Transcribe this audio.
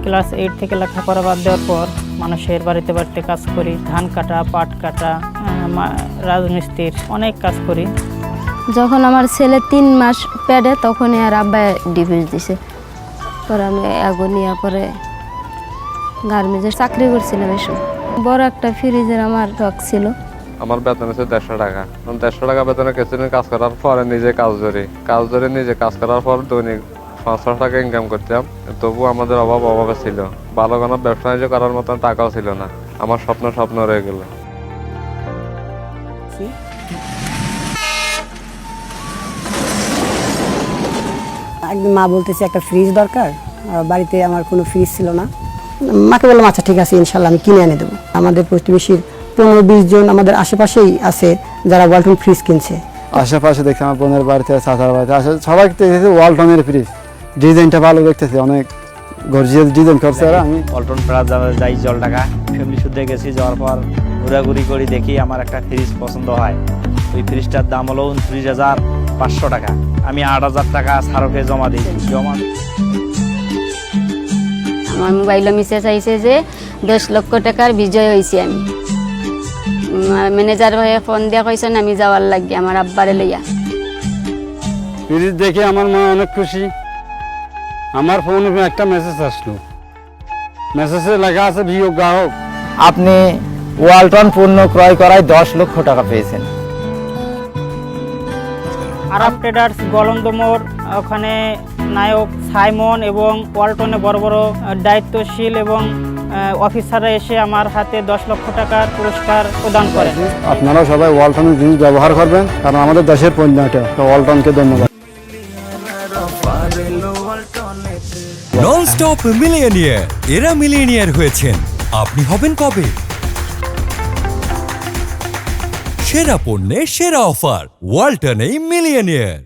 Class 8 থেকে লেখাপড়া বাদ দেওয়ার পর মানুষের বাড়িতে বাড়িতে কাজ করি, ধান কাটা, পাট কাটা, রাজমিস্ত্রির অনেক কাজ করি। যখন আমার ছেলে 3 মাস পেটে তখনই আর আব্বা ডিভোর্স দিছে। পরে আমি নিয়ে পরে গার্মেন্টসে চাকরি করছিলাম। এসব বড় একটা ফ্রিজের আমার শখ ছিল। আমার বেতন হচ্ছে 150 টাকা। 150 টাকা বেতনে কিছুদিন কাজ করার পরে নিজে কাজ ধরে নিজে কাজ করার পর দৈনিক 500 টাকা ইনকাম করতাম। তবু আমাদের অভাবে ছিল। ভালো কোনো ব্যবসা বাণিজ্য করার মতন টাকাও ছিল না। আমার স্বপ্ন রয়ে গেল। একদিন মা বলতেছে একটা ফ্রিজ দরকার, বাড়িতে আমার কোনো ফ্রিজ ছিল না। মাকে বললাম আচ্ছা ঠিক আছে, ইনশাল্লাহ আমি কিনে এনে দেবো। আমাদের প্রতিবেশীর 15-20 জন আমাদের আশেপাশেই আছে যারা ওয়ালটন ফ্রিজ কিনছে। আশেপাশে দেখছি আমার বোনের বাড়িতে, চাচার বাড়িতে আসে সবাই দেখতেছি ওয়ালটনের ফ্রিজ। ডিজাইনটা ভালো দেখতেছি, অনেক গর্জিয়াস ডিজাইন করছে। আর আমি ওয়ালটন প্লাজা যাই জল টাকা ফ্যামিলি শুদ্ধে গেছি, যাওয়ার পর ঘোরাঘুরি করি, দেখি আমার একটা ফ্রিজ পছন্দ হয়। ওই ফ্রিজটার দাম হলো 29,500 টাকা। আমি 8,000 টাকা সারফে জমা দিই। আমার মোবাইল মিশে চাইছে যে 10 লক্ষ টাকার বিজয় হয়েছি আমি। ম্যানেজার হয়ে ফোন দিয়ে কইছেন আমি যাওয়ার লাগি আমার আব্বারে লইয়া। ফ্রিজ দেখে আমার মা অনেক খুশি। আমার ফোনে একটা মেসেজ আসলো, মেসেজে লেখা আছে বিয়োগ গ্রাহক। আপনি ওয়ালটন পণ্য ক্রয় করায় 10 লক্ষ টাকা পেয়েছেন। আরব ট্রেডার্স গলন্দমোড়, ওখানে নায়ক সাইমন এবং ওয়ালটনে বড় বড় দায়িত্বশীল এবং অফিসাররা এসে আমার হাতে 10 লক্ষ টাকার পুরস্কার প্রদান করেন। আপনারা সবাই ওয়ালটনের জিনিস ব্যবহার করবেন, কারণ আমাদের দেশের পণ্য এটা। তো ওয়ালটনকে ধন্যবাদ। নন স্টপ মিলিয়নিয়ার, এরা মিলিয়নিয়ার হয়েছেন, আপনি হবেন কবে? সেরা পণ্যে সেরা অফার, ওয়ালটনেই মিলিয়নিয়ার।